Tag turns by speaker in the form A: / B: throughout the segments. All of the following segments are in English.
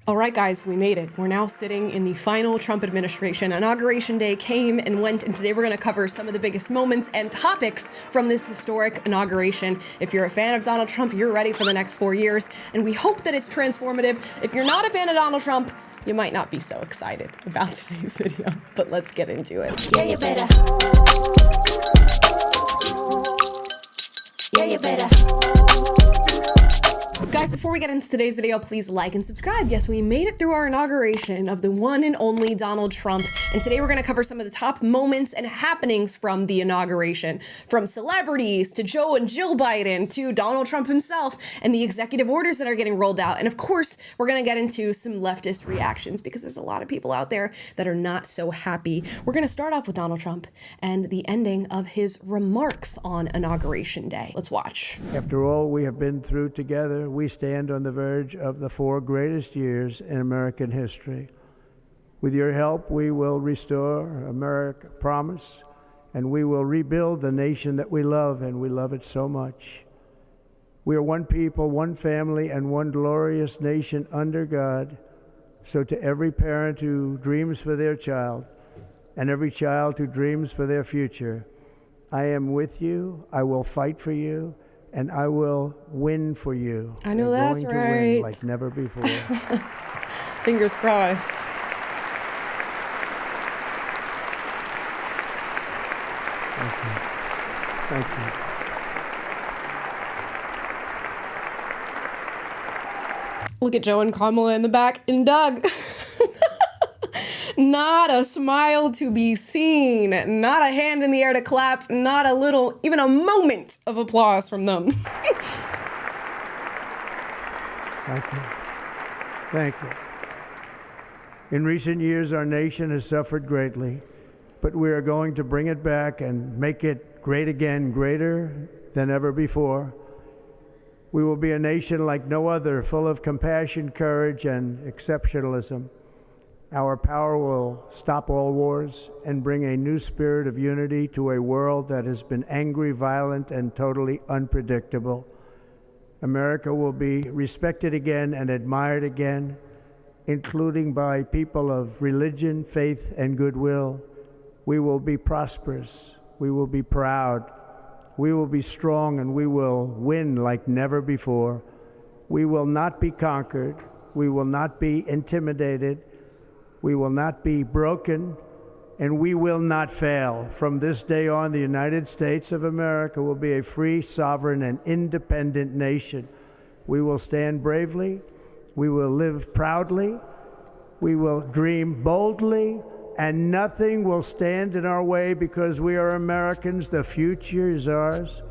A: All right, guys, we made it. We're now sitting in the final Trump administration. Inauguration Day came and went, and today we're going to cover some of the biggest moments and topics from this historic inauguration. If you're a fan of Donald Trump, you're ready for the next 4 years, and we hope that it's transformative. If you're not a fan of Donald Trump, you might not be so excited about today's video, but let's get into it.
B: Yeah, you better. Yeah, you better.
A: Guys, before we get into today's video, please like and subscribe. Yes, we made it through our inauguration of the one and only Donald Trump. And today we're going to cover some of the top moments and happenings from the inauguration. From celebrities to Joe and Jill Biden to Donald Trump himself and the executive orders that are getting rolled out. And of course, we're going to get into some leftist reactions because there's a lot of people out there that are not so happy. We're going to start off with Donald Trump and the ending of his remarks on Inauguration Day. Let's watch.
C: After all we have been through together, we stand on the verge of the 4 greatest years in American history. With your help, we will restore America's promise, and we will rebuild the nation that we love, and we love it so much. We are one people, one family, and one glorious nation under God. So to every parent who dreams for their child, and every child who dreams for their future, I am with you, I will fight for you, and I will win for you.
A: I know that's right.
C: Going to win like never before.
A: Fingers crossed.
C: Thank you.
A: Look at Joe and Kamala in the back and Doug. Not a smile to be seen, not a hand in the air to clap, not a little, even a moment of applause from them.
C: Thank you. Thank you. In recent years, our nation has suffered greatly, but we are going to bring it back and make it great again, greater than ever before. We will be a nation like no other, full of compassion, courage, and exceptionalism. Our power will stop all wars and bring a new spirit of unity to a world that has been angry, violent, and totally unpredictable. America will be respected again and admired again, including by people of religion, faith, and goodwill. We will be prosperous. We will be proud. We will be strong, and we will win like never before. We will not be conquered. We will not be intimidated. We will not be broken, and we will not fail. From this day on, the United States of America will be a free, sovereign, and independent nation. We will stand bravely. We will live proudly. We will dream boldly, and nothing will stand in our way because we are Americans. The future is ours,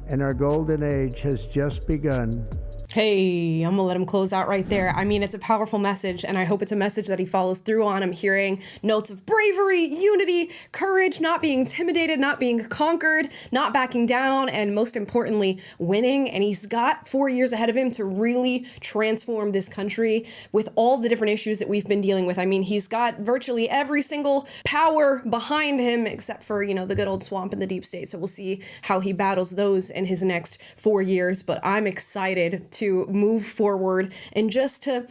C: and our golden age has just begun.
A: Hey, I'm gonna let him close out right there. I mean, it's a powerful message, and I hope it's a message that he follows through on. I'm hearing notes of bravery, unity, courage, not being intimidated, not being conquered, not backing down, and most importantly, winning. And he's got 4 years ahead of him to really transform this country with all the different issues that we've been dealing with. I mean, he's got virtually every single power behind him, except for, you know, the good old swamp and the deep state. So we'll see how he battles those in his next 4 years. But I'm excited to move forward and just to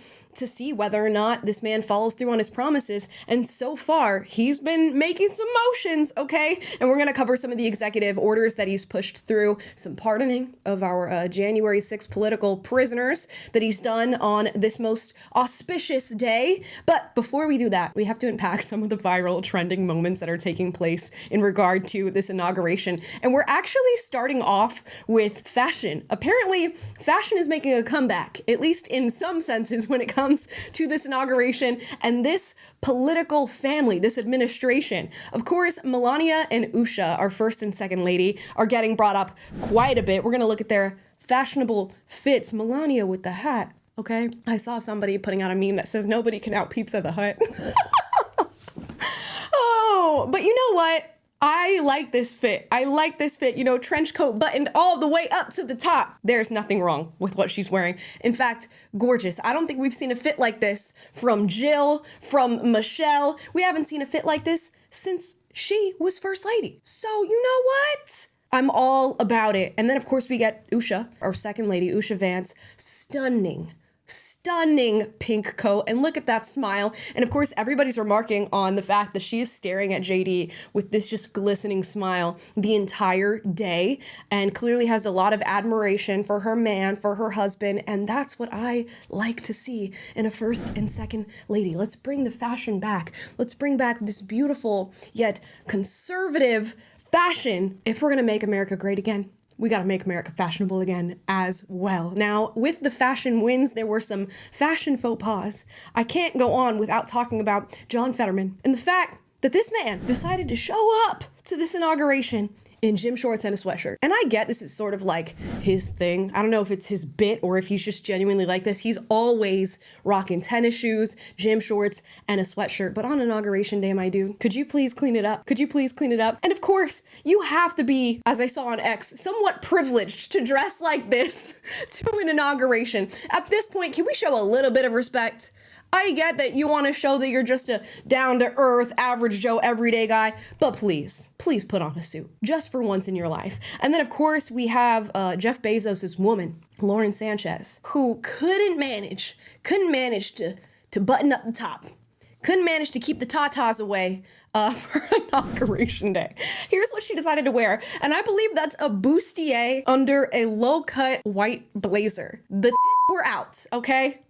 A: see whether or not this man follows through on his promises. And so far, he's been making some motions, okay? And we're going to cover some of the executive orders that he's pushed through, some pardoning of our January 6th political prisoners that he's done on this most auspicious day. But before we do that, we have to unpack some of the viral trending moments that are taking place in regard to this inauguration. And we're actually starting off with fashion. Apparently, fashion is making a comeback, at least in some senses, when it comes to this inauguration and this political family, this administration. Of course, Melania and Usha, our first and second lady, are getting brought up quite a bit. We're going to look at their fashionable fits. Melania with the hat, okay? I saw somebody putting out a meme that says nobody can out Pizza the Hut. Oh, but you know what? I like this fit. I like this fit, you know, trench coat buttoned all the way up to the top. There's nothing wrong with what she's wearing. In fact, gorgeous. I don't think we've seen a fit like this from Jill, from Michelle. We haven't seen a fit like this since she was first lady. So you know what? I'm all about it. And then of course we get Usha, our second lady, Usha Vance, stunning stunning pink coat, and look at that smile. And of course, everybody's remarking on the fact that she is staring at JD with this just glistening smile the entire day, and clearly has a lot of admiration for her man, for her husband, and that's what I like to see in a first and second lady. Let's bring the fashion back. Let's bring back this beautiful yet conservative fashion if we're gonna make America great again. We got to make America fashionable again as well. Now, with the fashion wins, there were some fashion faux pas. I can't go on without talking about John Fetterman and the fact that this man decided to show up to this inauguration in gym shorts and a sweatshirt. And I get this is sort of like his thing. I don't know if it's his bit or if he's just genuinely like this. He's always rocking tennis shoes, gym shorts, and a sweatshirt. But on Inauguration Day, my dude, could you please clean it up? Could you please clean it up? And of course, you have to be, as I saw on X, somewhat privileged to dress like this to an inauguration. At this point, can we show a little bit of respect? I get that you want to show that you're just a down-to-earth, average Joe, everyday guy, but please put on a suit, just for once in your life. And then, of course, we have Jeff Bezos' woman, Lauren Sanchez, who couldn't manage to button up the top, couldn't manage to keep the tatas away for Inauguration Day. Here's what she decided to wear, and I believe that's a bustier under a low-cut white blazer. The tits were out, okay?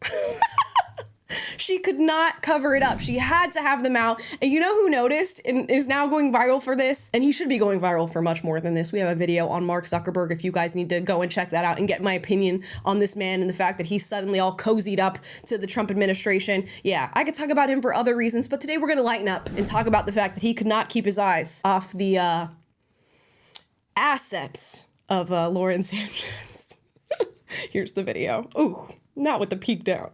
A: She could not cover it up. She had to have them out. And you know who noticed and is now going viral for this? And he should be going viral for much more than this. We have a video on Mark Zuckerberg if you guys need to go and check that out and get my opinion on this man and the fact that he's suddenly all cozied up to the Trump administration. Yeah, I could talk about him for other reasons, but today we're gonna lighten up and talk about the fact that he could not keep his eyes off the assets of Lauren Sanchez. Here's the video. Ooh, not with the peak down.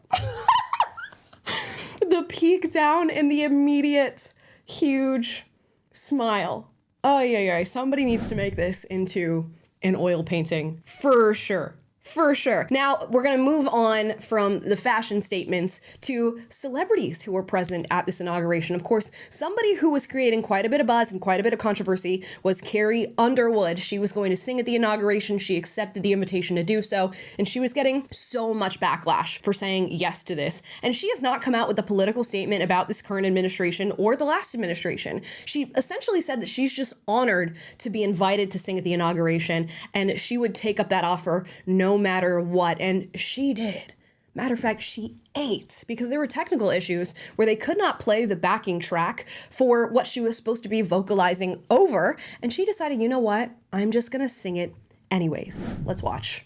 A: The peak down and the immediate huge smile. Oh, yeah. Somebody needs to make this into an oil painting for sure. For sure. Now, we're going to move on from the fashion statements to celebrities who were present at this inauguration. Of course, somebody who was creating quite a bit of buzz and quite a bit of controversy was Carrie Underwood. She was going to sing at the inauguration. She accepted the invitation to do so, and she was getting so much backlash for saying yes to this. And she has not come out with a political statement about this current administration or the last administration. She essentially said that she's just honored to be invited to sing at the inauguration, and she would take up that offer no matter what, and she did. Matter of fact, she ate because there were technical issues where they could not play the backing track for what she was supposed to be vocalizing over, and she decided, you know what? I'm just gonna sing it anyways. Let's watch.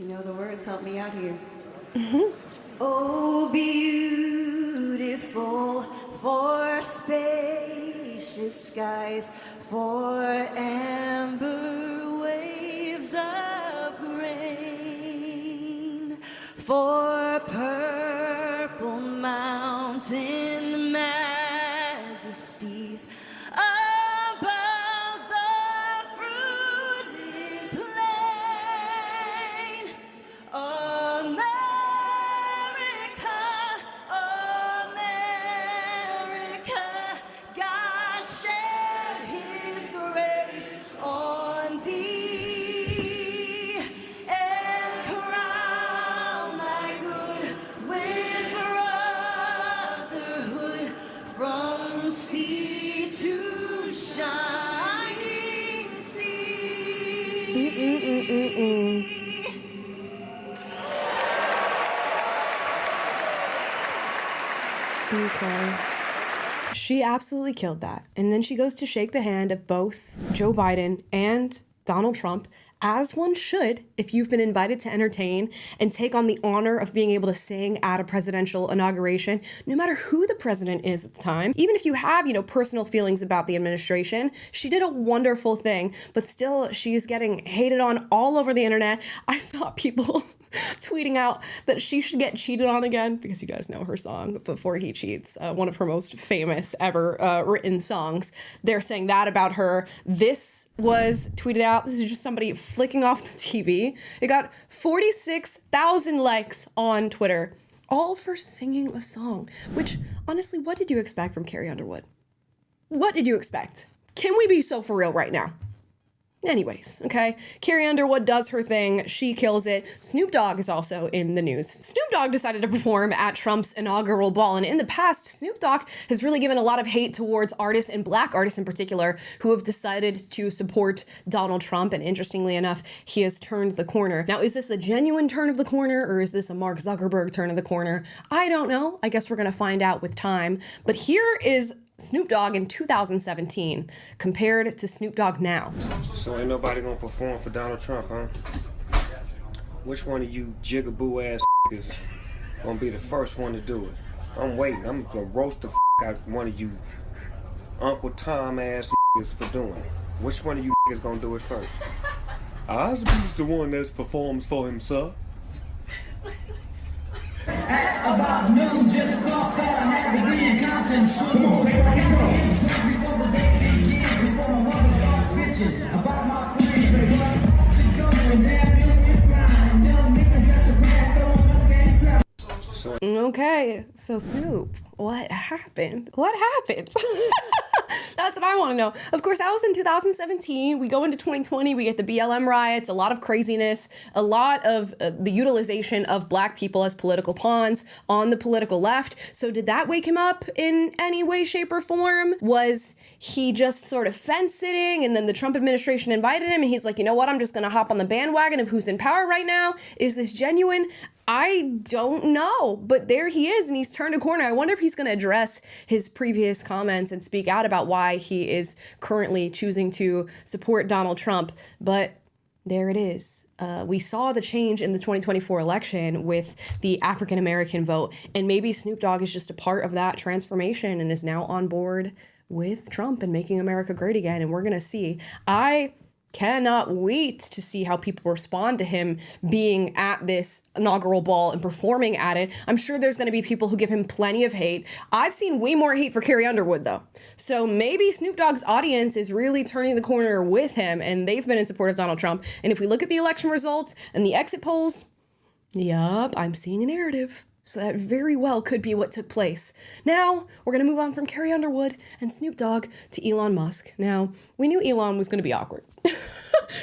B: You know the words, help me out here.
A: Mm-hmm.
B: Oh, beautiful for spacious skies, for amber waves of grain, for purple mountain majesties above the fruited plain. America, America, God shed his grace on thee, and crown thy good with brotherhood from sea to shining sea.
A: Okay. She absolutely killed that. And then she goes to shake the hand of both Joe Biden and Donald Trump, as one should if you've been invited to entertain and take on the honor of being able to sing at a presidential inauguration, no matter who the president is at the time. Even if you have, personal feelings about the administration, she did a wonderful thing, but still she's getting hated on all over the internet. I saw people tweeting out that she should get cheated on again, because you guys know her song, Before He Cheats, one of her most famous ever written songs. They're saying that about her. This was tweeted out. This is just somebody flicking off the TV. It got 46,000 likes on Twitter, all for singing a song, which, honestly, what did you expect from Carrie Underwood? What did you expect? Can we be so for real right now? Anyways, okay, Carrie Underwood does her thing. She kills it. Snoop Dogg is also in the news. Snoop Dogg decided to perform at Trump's inaugural ball. And in the past, Snoop Dogg has really given a lot of hate towards artists, and black artists in particular, who have decided to support Donald Trump. And interestingly enough, he has turned the corner. Now, is this a genuine turn of the corner, or is this a Mark Zuckerberg turn of the corner? I don't know. I guess we're going to find out with time. But here is Snoop Dogg in 2017 compared to Snoop Dogg now.
D: So ain't nobody gonna perform for Donald Trump, huh? Which one of you jigaboo ass niggas gonna be the first one to do it? I'm waiting. I'm gonna roast the out one of you Uncle Tom ass niggas for doing it. Which one of you niggas gonna do it first? Osby's the one that performs for himself.
E: At about noon, just thought that I had to be in Compton soon. Before the day begins, before my mother starts bitching about my friends, they want to go and damn you grind. Young niggas at the pad throwing up and stuff.
A: Okay, so Snoop, what happened? What happened? That's what I want to know. Of course, that was in 2017. We go into 2020, we get the BLM riots, a lot of craziness, a lot of the utilization of black people as political pawns on the political left. So did that wake him up in any way, shape, or form? Was he just sort of fence sitting and then the Trump administration invited him and he's like, you know what, I'm just going to hop on the bandwagon of who's in power right now? Is this genuine? I don't know, but there he is and he's turned a corner. I wonder if he's going to address his previous comments and speak out about why he is currently choosing to support Donald Trump. But there it is. We saw the change in the 2024 election with the African-American vote, and maybe Snoop Dogg is just a part of that transformation and is now on board with Trump and making America great again. And we're going to see. I cannot wait to see how people respond to him being at this inaugural ball and performing at it. I'm sure there's going to be people who give him plenty of hate. I've seen way more hate for Carrie Underwood, though. So maybe Snoop Dogg's audience is really turning the corner with him, and they've been in support of Donald Trump. And if we look at the election results and the exit polls, yup, I'm seeing a narrative. So that very well could be what took place. Now, we're going to move on from Carrie Underwood and Snoop Dogg to Elon Musk. Now, we knew Elon was going to be awkward.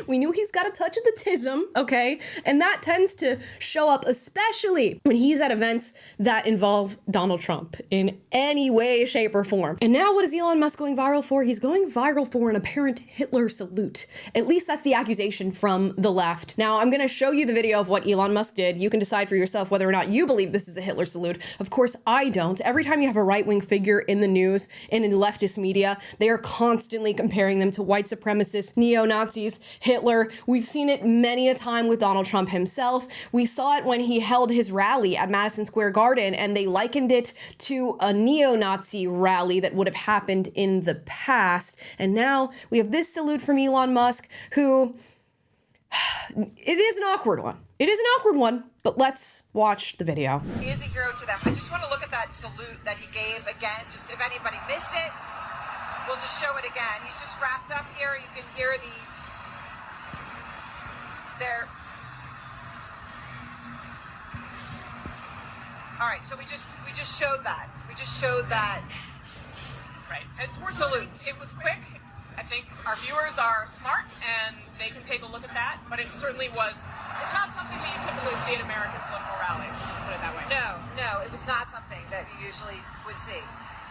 A: We knew he's got a touch of the tism, okay? And that tends to show up especially when he's at events that involve Donald Trump in any way, shape, or form. And now what is Elon Musk going viral for? He's going viral for an apparent Hitler salute. At least that's the accusation from the left. Now, I'm going to show you the video of what Elon Musk did. You can decide for yourself whether or not you believe this is a Hitler salute. Of course, I don't. Every time you have a right-wing figure in the news and in leftist media, they are constantly comparing them to white supremacists, neo-Nazis, Hitler. We've seen it many a time with Donald Trump himself. We saw it when he held his rally at Madison Square Garden, and they likened it to a neo-Nazi rally that would have happened in the past. And now we have this salute from Elon Musk, who, it is an awkward one. It is an awkward one, but let's watch the video.
F: He is a hero to them. I just want to look at that salute that he gave again, just if anybody missed it, we'll just show it again. He's just wrapped up here. You can hear there. All right, so we just showed that. We just showed that.
G: Right. It's worth
F: Salute.
G: It was quick. I think our viewers are smart and they can take a look at that. But it certainly was. It's not something that you typically see at American political rallies. Put it that way.
F: No, it was not something that you usually would see.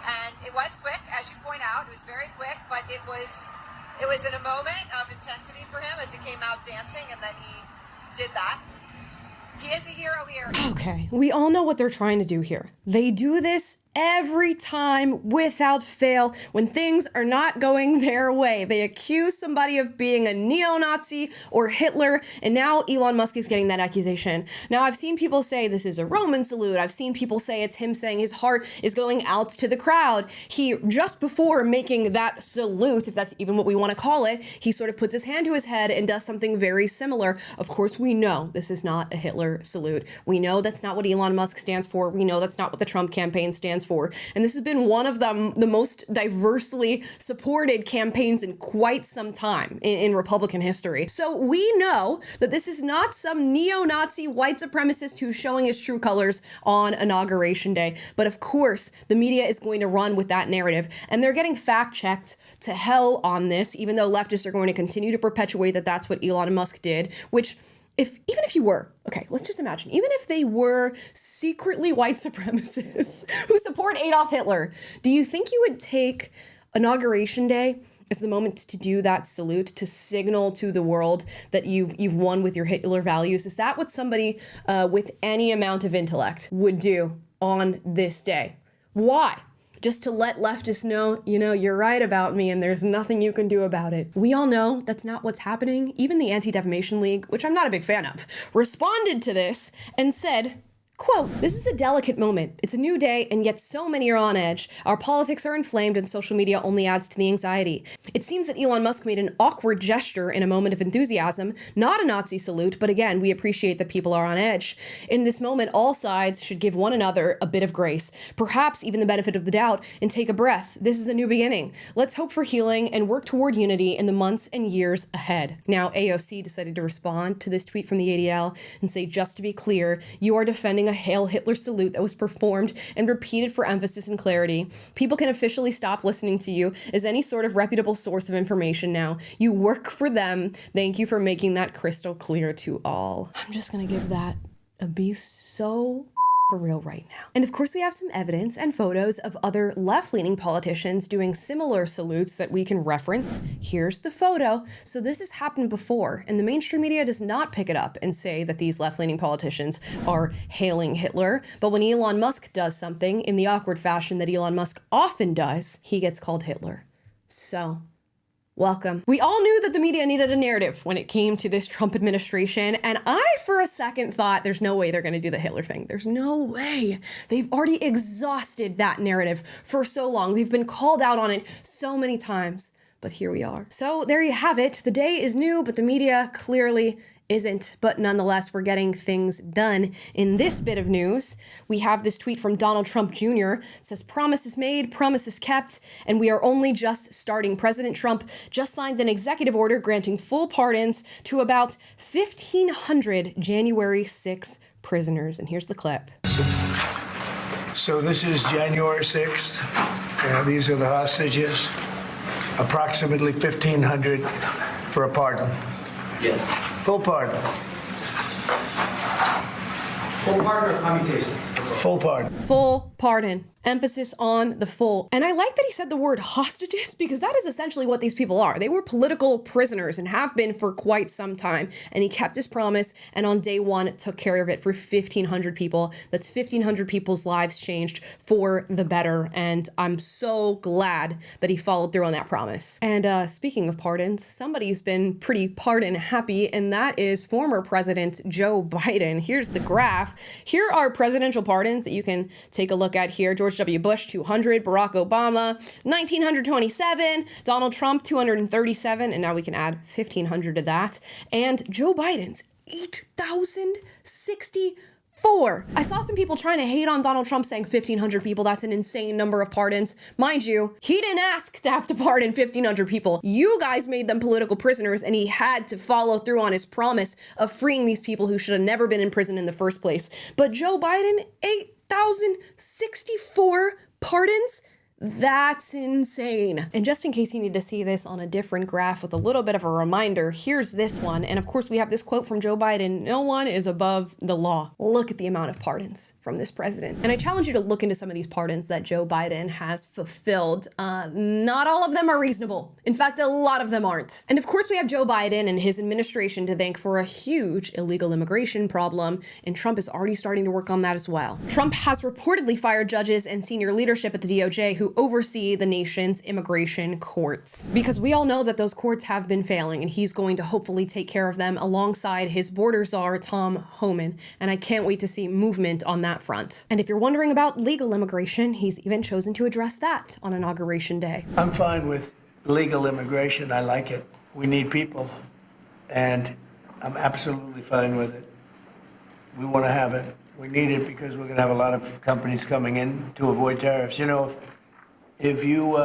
F: And it was quick, as you point out. It was very quick, but it was in a moment of intensity for him as he came out dancing, and then he did that. He is a hero here.
A: Okay, we all know what they're trying to do here. They do this every time without fail when things are not going their way. They accuse somebody of being a neo-Nazi or Hitler, and now Elon Musk is getting that accusation. Now, I've seen people say this is a Roman salute. I've seen people say it's him saying his heart is going out to the crowd. He, just before making that salute, if that's even what we want to call it, he sort of puts his hand to his head and does something very similar. Of course, we know this is not a Hitler Hitler salute. We know that's not what Elon Musk stands for. We know that's not what the Trump campaign stands for. And this has been one of the most diversely supported campaigns in quite some time in Republican history. So we know that this is not some neo-Nazi white supremacist who's showing his true colors on Inauguration Day. But of course, the media is going to run with that narrative. And they're getting fact-checked to hell on this, even though leftists are going to continue to perpetuate that that's what Elon Musk did, which even if you were, okay, let's just imagine, even if they were secretly white supremacists who support Adolf Hitler, do you think you would take Inauguration Day as the moment to do that salute, to signal to the world that you've won with your Hitler values? Is that what somebody with any amount of intellect would do on this day? Why? Just to let leftists know, you're right about me and there's nothing you can do about it. We all know that's not what's happening. Even the Anti-Defamation League, which I'm not a big fan of, responded to this and said, quote, "This is a delicate moment. It's a new day, and yet so many are on edge. Our politics are inflamed, and social media only adds to the anxiety. It seems that Elon Musk made an awkward gesture in a moment of enthusiasm, not a Nazi salute, but again, we appreciate that people are on edge. In this moment, all sides should give one another a bit of grace, perhaps even the benefit of the doubt, and take a breath. This is a new beginning. Let's hope for healing and work toward unity in the months and years ahead." Now, AOC decided to respond to this tweet from the ADL and say, "Just to be clear, you are defending a Hail Hitler salute that was performed and repeated for emphasis and clarity. People can officially stop listening to you as any sort of reputable source of information now. You work for them. Thank you for making that crystal clear to all." I'm just gonna give that a be so for real right now. And of course, we have some evidence and photos of other left-leaning politicians doing similar salutes that we can reference. Here's the photo. So this has happened before, and the mainstream media does not pick it up and say that these left-leaning politicians are hailing Hitler. But when Elon Musk does something in the awkward fashion that Elon Musk often does, he gets called Hitler. So welcome. We all knew that the media needed a narrative when it came to this Trump administration, and I, for a second, thought there's no way they're going to do the Hitler thing. There's no way. They've already exhausted that narrative for so long. They've been called out on it so many times, but here we are. So there you have it. The day is new, but the media clearly isn't. But nonetheless, we're getting things done. In this bit of news, we have this tweet from Donald Trump Jr. It says, "Promises made, promises kept, and we are only just starting. President Trump just signed an executive order granting full pardons to about 1,500 January 6th prisoners." And here's the clip.
H: So this is January 6th. These are the hostages. Approximately 1,500 for a pardon.
I: Yes.
H: Full pardon.
I: Full pardon or commutation?
H: Full pardon.
A: Full pardon. Emphasis on the full. And I like that he said the word hostages, because that is essentially what these people are. They were political prisoners and have been for quite some time. And he kept his promise, and on day one took care of it for 1,500 people. That's 1,500 people's lives changed for the better. And I'm so glad that he followed through on that promise. And speaking of pardons, somebody's been pretty pardon happy, and that is former President Joe Biden. Here's the graph. Here are presidential pardons that you can take a look at here. George W. Bush, 200, Barack Obama, 1,927, Donald Trump, 237, and now we can add 1,500 to that, and Joe Biden's 8,064. I saw some people trying to hate on Donald Trump saying 1,500 people. That's an insane number of pardons. Mind you, he didn't ask to have to pardon 1,500 people. You guys made them political prisoners, and he had to follow through on his promise of freeing these people who should have never been in prison in the first place. But Joe Biden, 8,064 pardons? That's insane. And just in case you need to see this on a different graph with a little bit of a reminder, here's this one. And of course, we have this quote from Joe Biden: "No one is above the law." Look at the amount of pardons from this president. And I challenge you to look into some of these pardons that Joe Biden has fulfilled. Not all of them are reasonable. In fact, a lot of them aren't. And of course, we have Joe Biden and his administration to thank for a huge illegal immigration problem. And Trump is already starting to work on that as well. Trump has reportedly fired judges and senior leadership at the DOJ who oversee the nation's immigration courts, because we all know that those courts have been failing, and he's going to hopefully take care of them alongside his border czar, Tom Homan. And I can't wait to see movement on that front. And if you're wondering about legal immigration, he's even chosen to address that on Inauguration Day.
H: I'm fine with legal immigration. I like it. We need people, and I'm absolutely fine with it. We want to have it. We need it because we're going to have a lot of companies coming in to avoid tariffs. You know, if you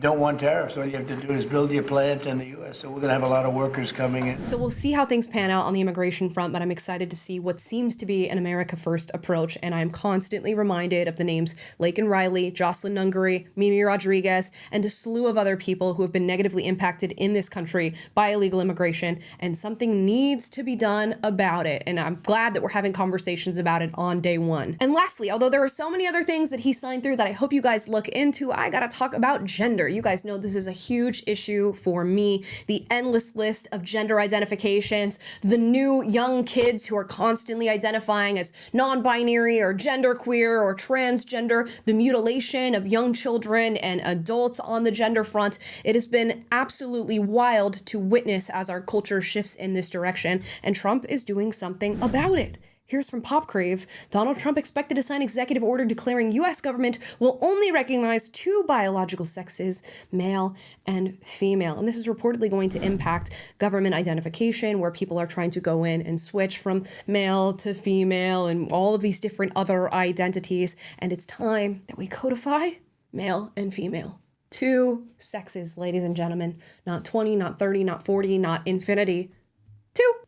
H: don't want tariffs, all you have to do is build your plant in the U.S. So we're going to have a lot of workers coming in.
A: So we'll see how things pan out on the immigration front, but I'm excited to see what seems to be an America First approach. And I'm constantly reminded of the names Laken Riley, Jocelyn Nungary, Mimi Rodriguez, and a slew of other people who have been negatively impacted in this country by illegal immigration. And something needs to be done about it. And I'm glad that we're having conversations about it on day one. And lastly, although there are so many other things that he signed through that I hope you guys look into, I gotta talk about gender. You guys know this is a huge issue for me. The endless list of gender identifications, the new young kids who are constantly identifying as non-binary or genderqueer or transgender, the mutilation of young children and adults on the gender front. It has been absolutely wild to witness as our culture shifts in this direction, and Trump is doing something about it. Here's from Popcrave. Donald Trump expected to sign executive order declaring U.S. government will only recognize two biological sexes, male and female. And this is reportedly going to impact government identification, where people are trying to go in and switch from male to female and all of these different other identities. And it's time that we codify male and female. Two sexes, ladies and gentlemen. Not 20, not 30, not 40, not infinity.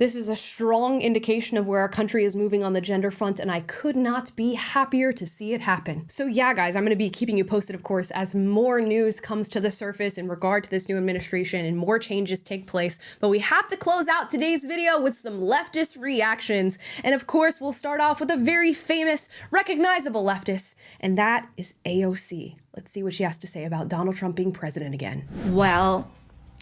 A: This is a strong indication of where our country is moving on the gender front, and I could not be happier to see it happen. So yeah, guys, I'm going to be keeping you posted, of course, as more news comes to the surface in regard to this new administration and more changes take place. But we have to close out today's video with some leftist reactions. And of course, we'll start off with a very famous, recognizable leftist, and that is AOC. Let's see what she has to say about Donald Trump being president again.
J: Well,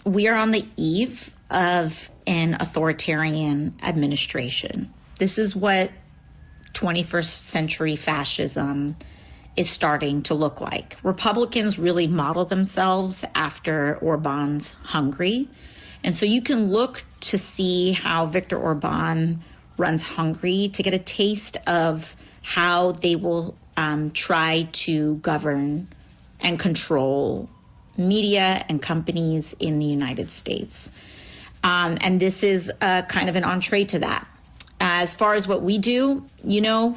J: we are on the eve of an authoritarian administration. This is what 21st century fascism is starting to look like. Republicans really model themselves after Orban's Hungary. And so you can look to see how Viktor Orban runs Hungary to get a taste of how they will try to govern and control media and companies in the United States. And this is kind of an entree to that. As far as what we do, you know,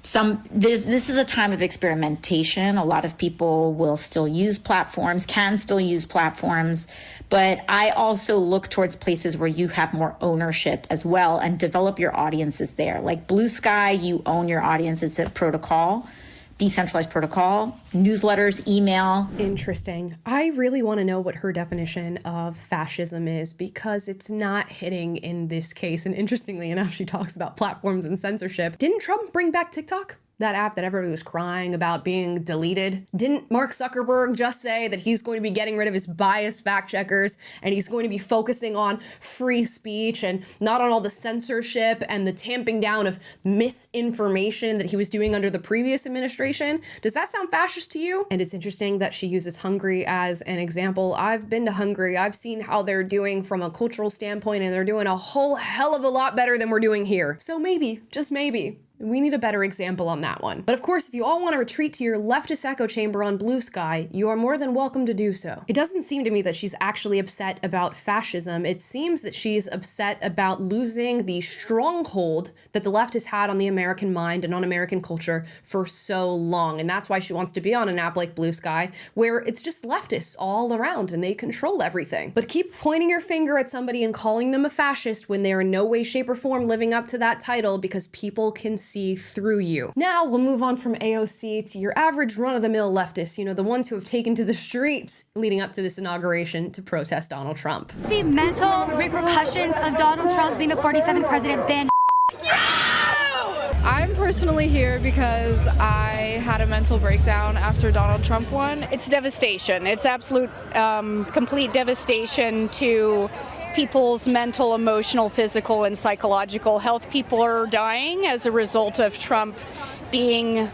J: this is a time of experimentation. A lot of people will still use platforms, can still use platforms, but I also look towards places where you have more ownership as well and develop your audiences there. Like Blue Sky, you own your audience. It's a protocol. Decentralized protocol, newsletters, email.
A: Interesting. I really want to know what her definition of fascism is, because it's not hitting in this case. And interestingly enough, she talks about platforms and censorship. Didn't Trump bring back TikTok? That app that everybody was crying about being deleted? Didn't Mark Zuckerberg just say that he's going to be getting rid of his biased fact checkers and he's going to be focusing on free speech and not on all the censorship and the tamping down of misinformation that he was doing under the previous administration? Does that sound fascist to you? And it's interesting that she uses Hungary as an example. I've been to Hungary. I've seen how they're doing from a cultural standpoint, and they're doing a whole hell of a lot better than we're doing here. So maybe, just maybe, we need a better example on that one. But of course, if you all want to retreat to your leftist echo chamber on Blue Sky, you are more than welcome to do so. It doesn't seem to me that she's actually upset about fascism. It seems that she's upset about losing the stronghold that the left has had on the American mind and on American culture for so long. And that's why she wants to be on an app like Blue Sky, where it's just leftists all around and they control everything. But keep pointing your finger at somebody and calling them a fascist when they're in no way, shape, or form living up to that title, because people can see through you. Now we'll move on from AOC to your average run-of-the-mill leftists, you know, the ones who have taken to the streets leading up to this inauguration to protest Donald Trump.
K: The mental repercussions of Donald Trump being the 47th president been.
L: I'm personally here because I had a mental breakdown after Donald Trump won.
M: It's devastation. It's absolute, complete devastation to people's mental, emotional, physical, and psychological health. People are dying as a result of Trump being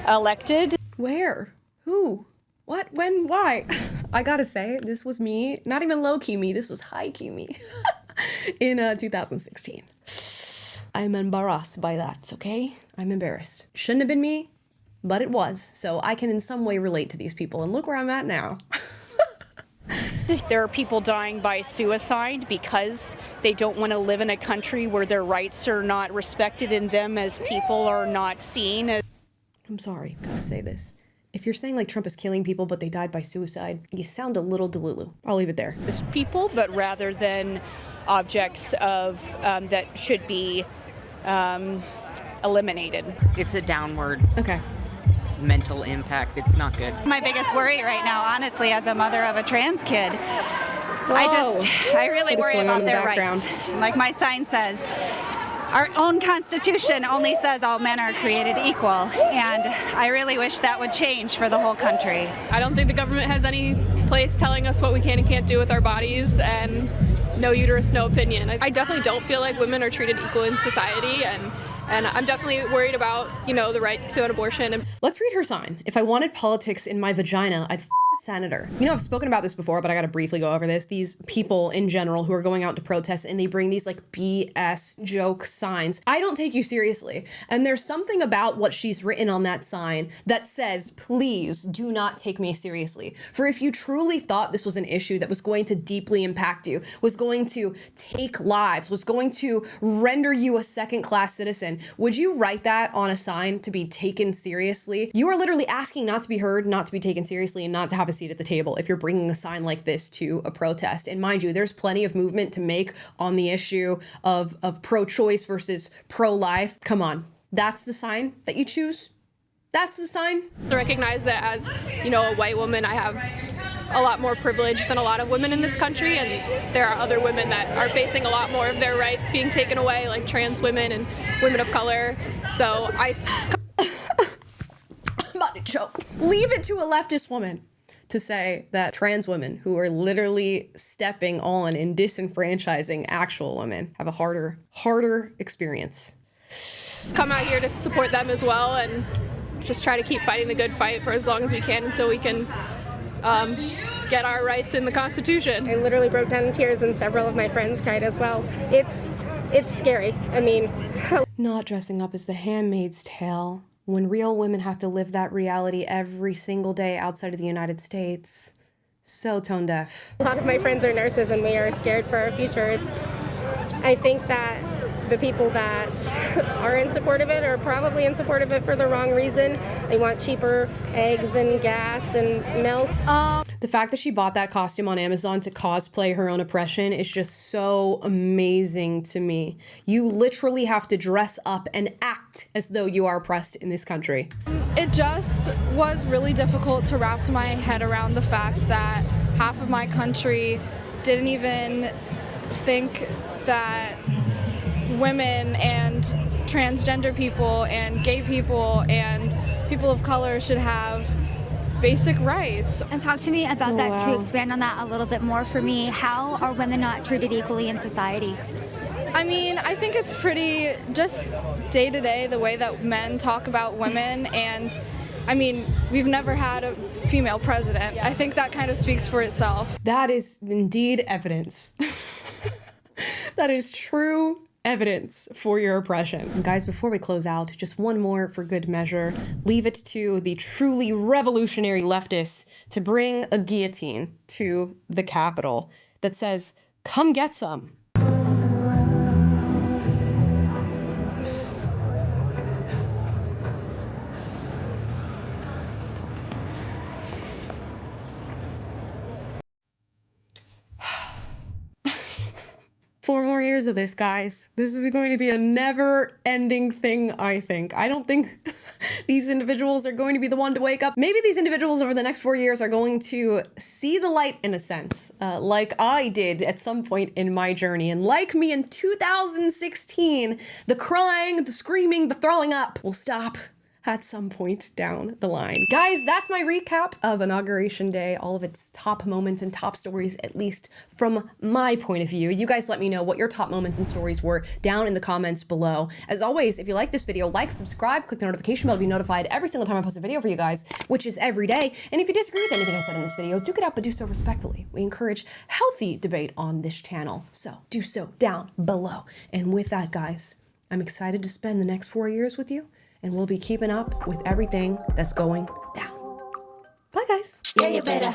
M: elected.
A: Where? Who? What? When? Why? I gotta say, this was me, not even low-key me, this was high-key me in 2016. I'm embarrassed by that, okay? I'm embarrassed. Shouldn't have been me, but it was. So I can in some way relate to these people, and look where I'm at now.
M: There are people dying by suicide because they don't want to live in a country where their rights are not respected and them as people are not seen as...
A: I'm sorry, gotta say this. If you're saying like Trump is killing people but they died by suicide, you sound a little delulu. I'll leave it there.
M: As people, but rather than objects of that should be eliminated.
N: It's a downward mental impact. It's not good.
O: My biggest worry right now, honestly, as a mother of a trans kid, I really worry about their rights. Like my sign says, our own Constitution only says all men are created equal, and I really wish that would change for the whole country.
G: I don't think the government has any place telling us what we can and can't do with our bodies, and no uterus, no opinion. I definitely don't feel like women are treated equal in society, and I'm definitely worried about, the right to an abortion.
A: Let's read her sign. If I wanted politics in my vagina, I'd a senator. I've spoken about this before, but I gotta briefly go over this. These people in general who are going out to protest and they bring these like BS joke signs. I don't take you seriously. And there's something about what she's written on that sign that says, please do not take me seriously. For if you truly thought this was an issue that was going to deeply impact you, was going to take lives, was going to render you a second-class citizen, would you write that on a sign to be taken seriously? You are literally asking not to be heard, not to be taken seriously, and not to have a seat at the table if you're bringing a sign like this to a protest. And mind you, there's plenty of movement to make on the issue of pro-choice versus pro-life. Come on, that's the sign that you choose? That's the sign?
G: To recognize that as, a white woman, I have a lot more privilege than a lot of women in this country, and there are other women that are facing a lot more of their rights being taken away, like trans women and women of color. So I'm
A: about to choke. Leave it to a leftist woman to say that trans women who are literally stepping on and disenfranchising actual women have a harder experience.
G: Come out here to support them as well and just try to keep fighting the good fight for as long as we can until we can get our rights in the Constitution.
P: I literally broke down in tears and several of my friends cried as well. It's scary.
A: Not dressing up as the Handmaid's Tale when real women have to live that reality every single day outside of the United States. So tone deaf.
P: A lot of my friends are nurses and we are scared for our future. I think that the people that are in support of it are probably in support of it for the wrong reason. They want cheaper eggs and gas and milk.
A: The fact that she bought that costume on Amazon to cosplay her own oppression is just so amazing to me. You literally have to dress up and act as though you are oppressed in this country.
L: It just was really difficult to wrap my head around the fact that half of my country didn't even think that women and transgender people and gay people and people of color should have basic rights.
K: And talk to me about that to expand on that a little bit more for me. How are women not treated equally in society?
L: I think it's pretty just day to day the way that men talk about women, and we've never had a female president. I think that kind of speaks for itself.
A: That is indeed evidence. That is true evidence for your oppression. And guys, before we close out, just one more for good measure. Leave it to the truly revolutionary leftists to bring a guillotine to the Capitol that says, come get some. 4 more years of this, guys. This is going to be a never-ending thing, I think. I don't think these individuals are going to be the one to wake up. Maybe these individuals over the next 4 years are going to see the light in a sense, like I did at some point in my journey. And like me in 2016, the crying, the screaming, the throwing up will stop at some point down the line. Guys, that's my recap of Inauguration Day, all of its top moments and top stories, at least from my point of view. You guys let me know what your top moments and stories were down in the comments below. As always, if you like this video, like, subscribe, click the notification bell to be notified every single time I post a video for you guys, which is every day. And if you disagree with anything I said in this video, do get out, but do so respectfully. We encourage healthy debate on this channel, so do so down below. And with that, guys, I'm excited to spend the next 4 years with you, and we'll be keeping up with everything that's going down. Bye, guys.
B: Yeah, you better.